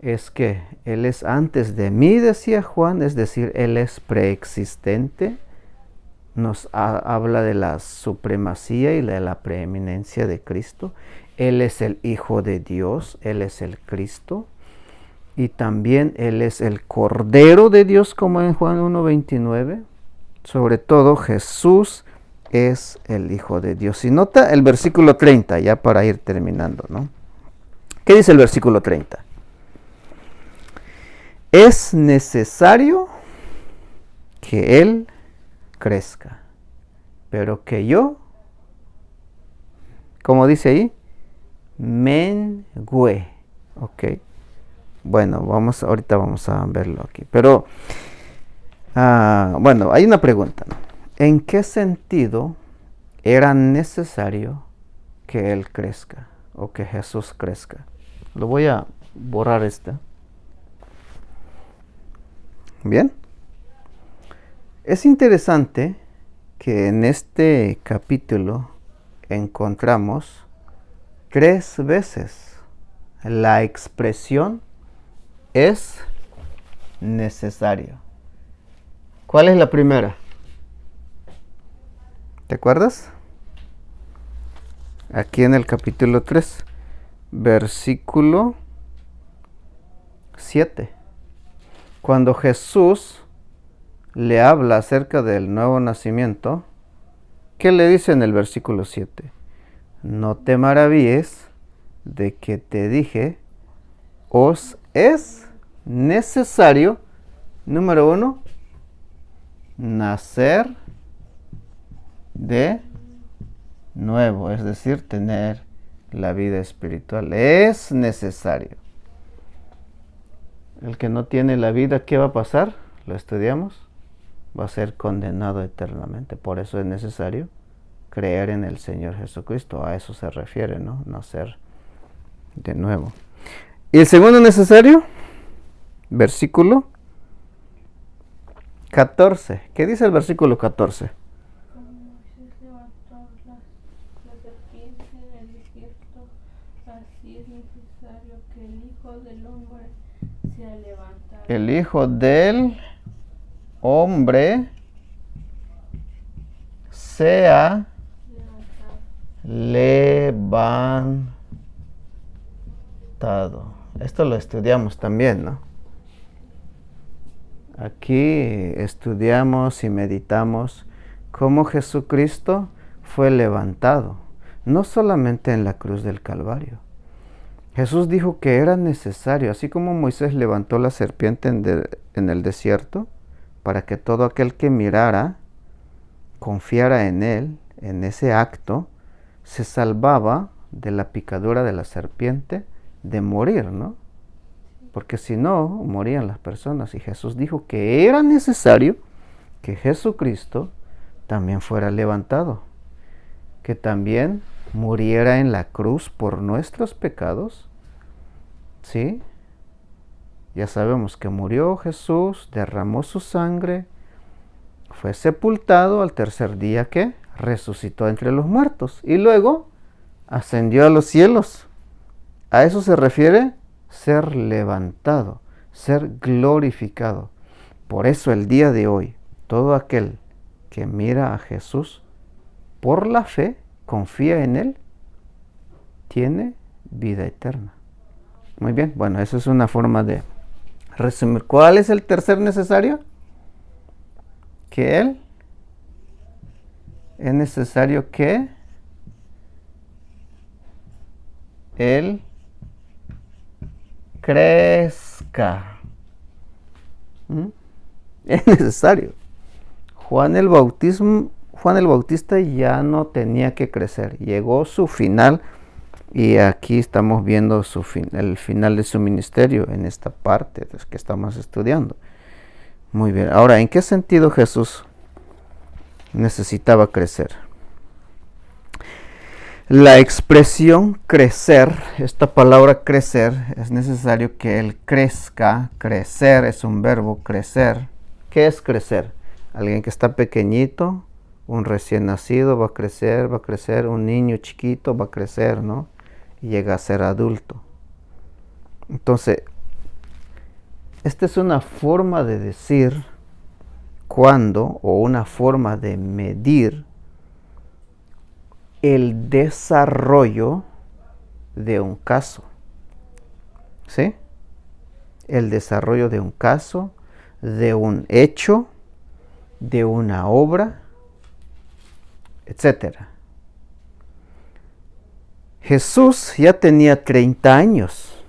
es que Él es antes de mí, decía Juan, es decir, Él es preexistente. Nos habla de la supremacía y de la preeminencia de Cristo. Él es el Hijo de Dios, Él es el Cristo. Y también Él es el Cordero de Dios, como en Juan 1:29. Sobre todo, Jesús es el Hijo de Dios. Y nota el versículo 30, ya para ir terminando, ¿no? ¿Qué dice el versículo 30? Es necesario que Él crezca, pero que yo, como dice ahí, mengüe. Ok. Bueno, ahorita vamos a verlo aquí. Pero, bueno, hay una pregunta, ¿no? ¿En qué sentido era necesario que Él crezca o que Jesús crezca? Lo voy a borrar esta. Bien. Es interesante que en este capítulo encontramos 3 veces la expresión es necesario. ¿Cuál es la primera? ¿Te acuerdas? Aquí en el capítulo 3, versículo 7. Cuando Jesús le habla acerca del nuevo nacimiento, ¿qué le dice en el versículo 7? No te maravilles de que te dije, os es necesario, número 1, nacer de nuevo, es decir, tener la vida espiritual. Es necesario. El que no tiene la vida, ¿qué va a pasar? Lo estudiamos. Va a ser condenado eternamente. Por eso es necesario creer en el Señor Jesucristo. A eso se refiere, ¿no? Nacer de nuevo. Y el segundo necesario, versículo 14. ¿Qué dice el versículo 14? Moisés levantó la serpiente en el desierto, así es necesario que el Hijo del Hombre sea levantado. El Hijo del Hombre sea levantado. Esto lo estudiamos también, ¿no? Aquí estudiamos y meditamos cómo Jesucristo fue levantado, no solamente en la cruz del Calvario. Jesús dijo que era necesario, así como Moisés levantó la serpiente en el desierto, para que todo aquel que mirara, confiara en él, en ese acto, se salvaba de la picadura de la serpiente, de morir, ¿no? Porque si no, morían las personas. Y Jesús dijo que era necesario que Jesucristo también fuera levantado, que también muriera en la cruz por nuestros pecados. ¿Sí? Ya sabemos que murió Jesús, derramó su sangre, fue sepultado, al tercer día que resucitó entre los muertos y luego ascendió a los cielos. A eso se refiere ser levantado, ser glorificado. Por eso el día de hoy, todo aquel que mira a Jesús por la fe, confía en Él, tiene vida eterna. Muy bien, bueno, eso es una forma de resumir. ¿Cuál es el tercer necesario? Que Él es necesario que Él crezca. Es necesario. Juan el Bautista ya no tenía que crecer. Llegó su final y aquí estamos viendo el final de su ministerio en esta parte que estamos estudiando. Muy bien. Ahora, ¿en qué sentido Jesús necesitaba crecer? La expresión crecer, esta palabra crecer, es necesario que Él crezca. Crecer es un verbo, crecer. ¿Qué es crecer? Alguien que está pequeñito, un recién nacido va a crecer, un niño chiquito va a crecer, ¿no? Y llega a ser adulto. Entonces, Esta es una forma de decir cuándo o una forma de medir el desarrollo de un caso. ¿Sí? El desarrollo de un caso, de un hecho, de una obra, etc. Jesús ya tenía 30 años.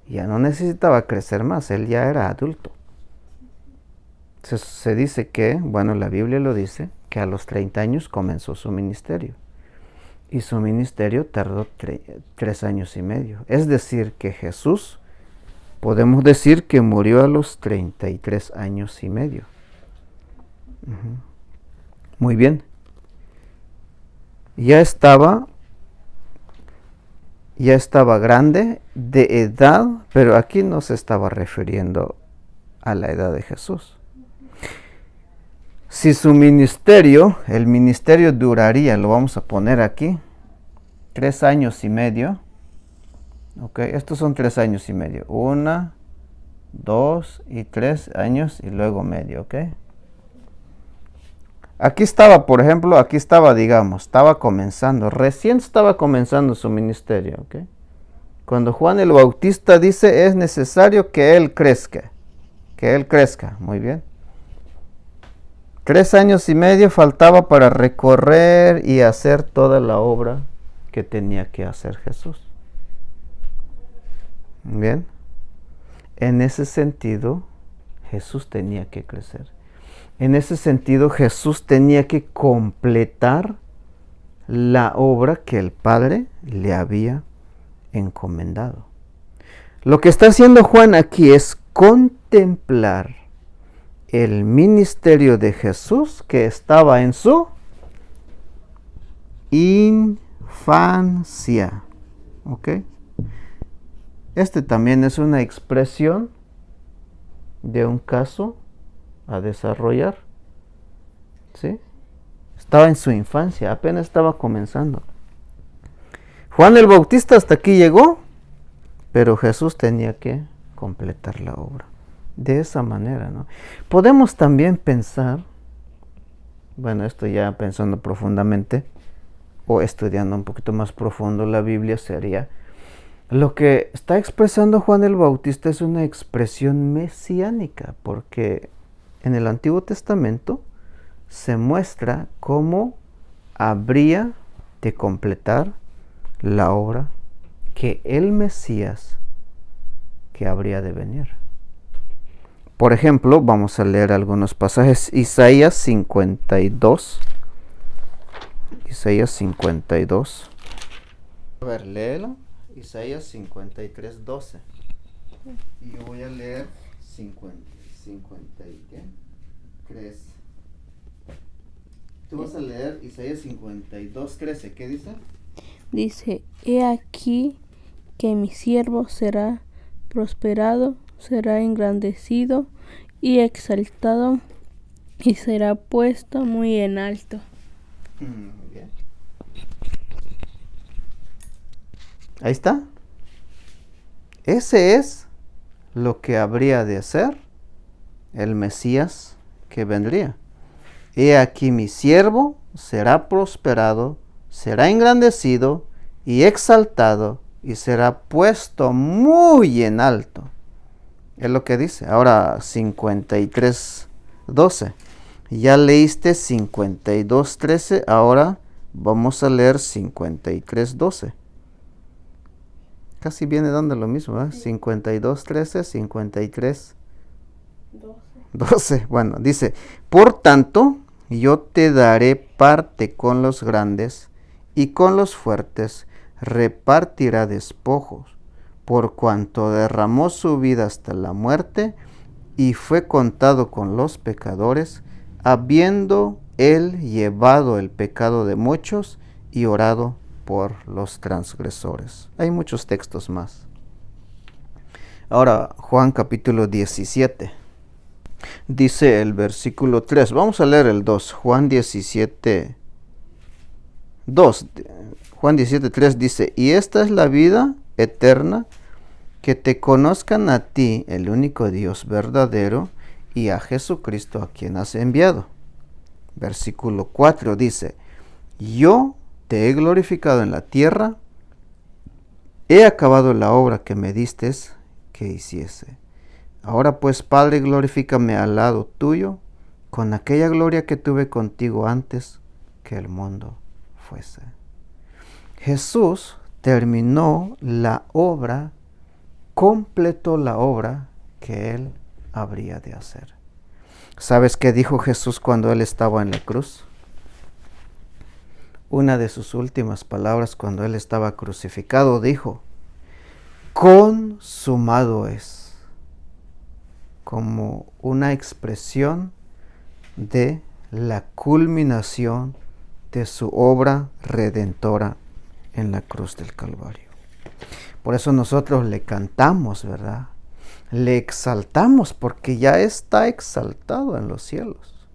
Ya no necesitaba crecer más, él ya era adulto. Se dice que, bueno, la Biblia lo dice, que a los 30 años comenzó su ministerio. Y su ministerio tardó 3 años y medio. Es decir, que Jesús, podemos decir que murió a los 33 años y medio. Muy bien. Ya estaba grande de edad, pero aquí no se estaba refiriendo a la edad de Jesús. Si su ministerio, el ministerio duraría, lo vamos a poner aquí, 3 años y medio. Ok, estos son 3 años y medio. 1, 2 y 3 años y luego medio, ok. Aquí estaba, por ejemplo, estaba comenzando, recién estaba comenzando su ministerio, ok. Cuando Juan el Bautista dice, es necesario que él crezca, muy bien. 3 años y medio faltaba para recorrer y hacer toda la obra que tenía que hacer Jesús. Bien. En ese sentido, Jesús tenía que crecer. En ese sentido, Jesús tenía que completar la obra que el Padre le había encomendado. Lo que está haciendo Juan aquí es contemplar el ministerio de Jesús que estaba en su infancia. ¿Ok? Este también es una expresión de un caso a desarrollar. ¿Sí? Estaba en su infancia, apenas estaba comenzando. Juan el Bautista hasta aquí llegó, pero Jesús tenía que completar la obra. De esa manera, ¿no? Podemos también pensar, bueno, esto ya pensando profundamente o estudiando un poquito más profundo la Biblia, sería lo que está expresando Juan el Bautista es una expresión mesiánica, porque en el Antiguo Testamento se muestra cómo habría de completar la obra que el Mesías que habría de venir. Por ejemplo, vamos a leer algunos pasajes. Isaías 52. Isaías 52. A ver, léelo. Isaías 53, 12. Y yo voy a leer 53. Tú vas a leer Isaías 52, 13. ¿Qué dice? Dice, he aquí que mi siervo será prosperado, será engrandecido y exaltado y será puesto muy en alto. Muy bien. Ahí está. Ese es lo que habría de hacer el Mesías que vendría. He aquí mi siervo será prosperado, será engrandecido y exaltado y será puesto muy en alto. Es lo que dice. Ahora 53:12. Ya leíste 52:13. Ahora vamos a leer 53:12. Casi viene dando lo mismo, ¿eh? 52:13, 53:12. Bueno, dice, por tanto, yo te daré parte con los grandes y con los fuertes repartirá despojos, por cuanto derramó su vida hasta la muerte y fue contado con los pecadores, habiendo él llevado el pecado de muchos y orado por los transgresores. Hay muchos textos más. Ahora, Juan capítulo 17. Dice el versículo 3. Vamos a leer el 2. Juan 17, 2. Juan 17:3 dice, y esta es la vida eterna, que te conozcan a ti, el único Dios verdadero, y a Jesucristo a quien has enviado. Versículo 4 dice, yo te he glorificado en la tierra, he acabado la obra que me distes que hiciese. Ahora pues, Padre, glorifícame al lado tuyo, con aquella gloria que tuve contigo antes que el mundo fuese. Jesús terminó la obra, completó la obra que Él habría de hacer. ¿Sabes qué dijo Jesús cuando Él estaba en la cruz? Una de sus últimas palabras cuando Él estaba crucificado dijo, consumado es, como una expresión de la culminación de su obra redentora en la cruz del Calvario. Por eso nosotros le cantamos, ¿verdad? Le exaltamos porque ya está exaltado en los cielos.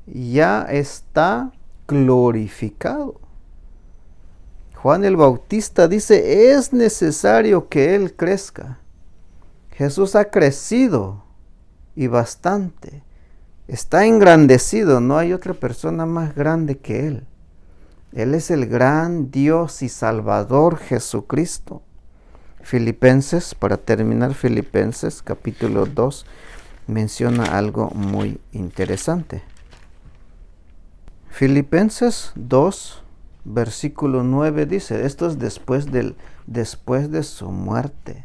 Ya está glorificado. Juan el Bautista dice, es necesario que Él crezca. Jesús ha crecido y bastante. Está engrandecido, no hay otra persona más grande que Él. Él es el gran Dios y Salvador Jesucristo. Filipenses, para terminar, Filipenses capítulo 2 menciona algo muy interesante. Filipenses 2, versículo 9 dice, esto es después de su muerte.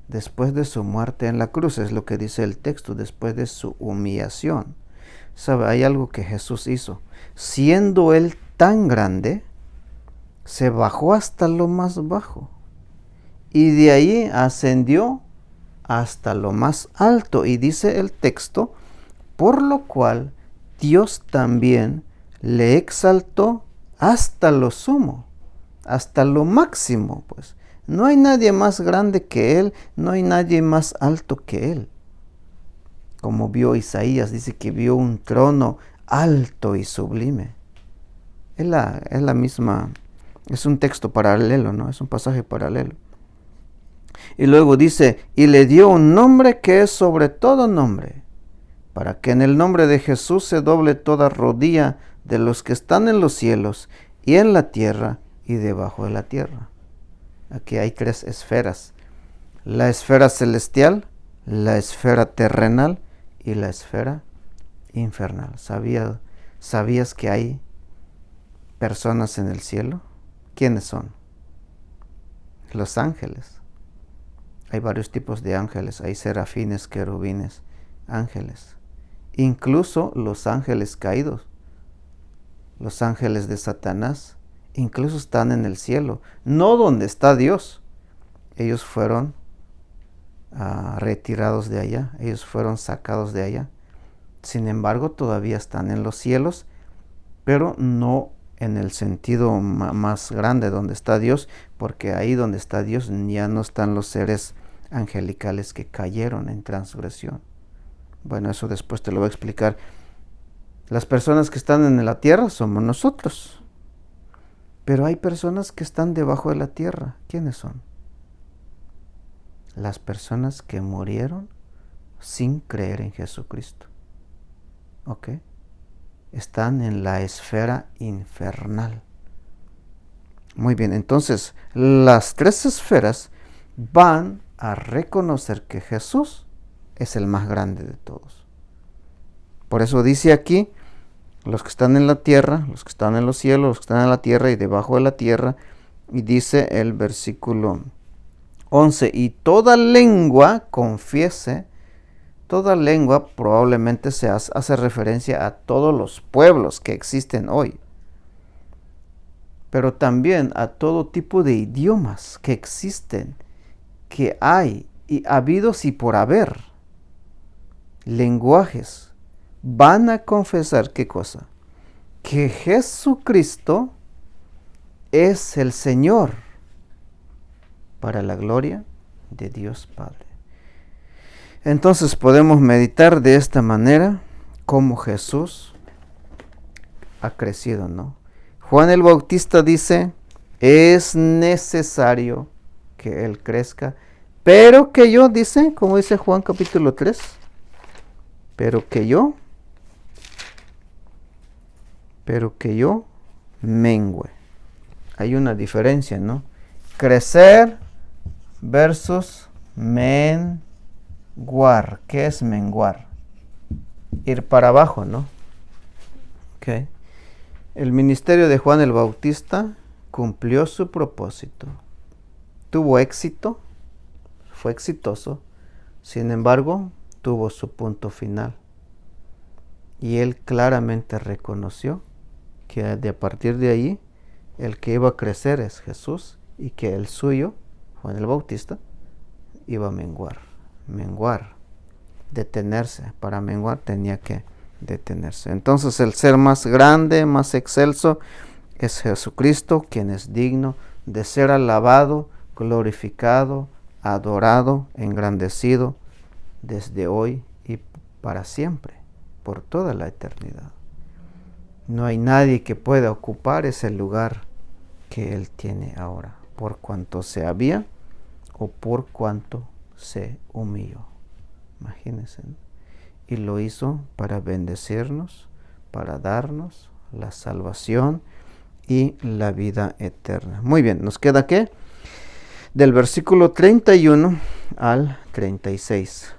Después de su muerte en la cruz, es lo que dice el texto, después de su humillación. ¿Sabe? Hay algo que Jesús hizo. Siendo Él tan grande, se bajó hasta lo más bajo. Y de ahí ascendió hasta lo más alto. Y dice el texto, por lo cual Dios también le exaltó hasta lo sumo, hasta lo máximo, pues. No hay nadie más grande que Él, no hay nadie más alto que Él. Como vio Isaías, dice que vio un trono alto y sublime. Es la misma, es un texto paralelo, ¿no? Es un pasaje paralelo. Y luego dice, y le dio un nombre que es sobre todo nombre, para que en el nombre de Jesús se doble toda rodilla de los que están en los cielos y en la tierra y debajo de la tierra. Aquí hay tres esferas, la esfera celestial, la esfera terrenal y la esfera infernal. ¿Sabías que hay personas en el cielo? ¿Quiénes son? Los ángeles. Hay varios tipos de ángeles, hay serafines, querubines, ángeles. Incluso los ángeles caídos, los ángeles de Satanás, incluso están en el cielo, no donde está Dios. Ellos fueron retirados de allá, ellos fueron sacados de allá. Sin embargo, todavía están en los cielos, pero no en el sentido más grande donde está Dios, porque ahí donde está Dios ya no están los seres angelicales que cayeron en transgresión. Bueno, eso después te lo voy a explicar. Las personas que están en la tierra somos nosotros. Pero hay personas que están debajo de la tierra. ¿Quiénes son? Las personas que murieron sin creer en Jesucristo. ¿Ok? Están en la esfera infernal. Muy bien, entonces las tres esferas van a reconocer que Jesús es el más grande de todos. Por eso dice aquí, los que están en la tierra, los que están en los cielos, los que están en la tierra y debajo de la tierra, y dice el versículo 11, y toda lengua confiese. Toda lengua probablemente hace referencia a todos los pueblos que existen hoy, pero también a todo tipo de idiomas que existen, que hay y habidos y por haber. Lenguajes van a confesar ¿qué cosa? Que Jesucristo es el Señor, para la gloria de Dios Padre. Entonces podemos meditar de esta manera cómo Jesús ha crecido, ¿no? Juan el Bautista dice, es necesario que Él crezca, Pero que yo, dice, como dice Juan capítulo 3, pero que yo mengüe. Hay una diferencia, ¿no? Crecer versus menguar. ¿Qué es menguar? Ir para abajo, ¿no? Okay. El ministerio de Juan el Bautista cumplió su propósito. Tuvo éxito, fue exitoso, sin embargo, tuvo su punto final. Y él claramente reconoció que a partir de ahí, el que iba a crecer es Jesús y que el suyo, Juan el Bautista, iba a menguar, detenerse. Para menguar tenía que detenerse. Entonces el ser más grande, más excelso, es Jesucristo, quien es digno de ser alabado, glorificado, adorado, engrandecido desde hoy y para siempre, por toda la eternidad. No hay nadie que pueda ocupar ese lugar que Él tiene ahora, por cuanto se había o por cuanto se humilló. Imagínense, ¿no? Y lo hizo para bendecirnos, para darnos la salvación y la vida eterna. Muy bien, ¿nos queda qué? Del versículo 31 al 36.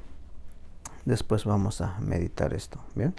Después vamos a meditar esto, ¿bien?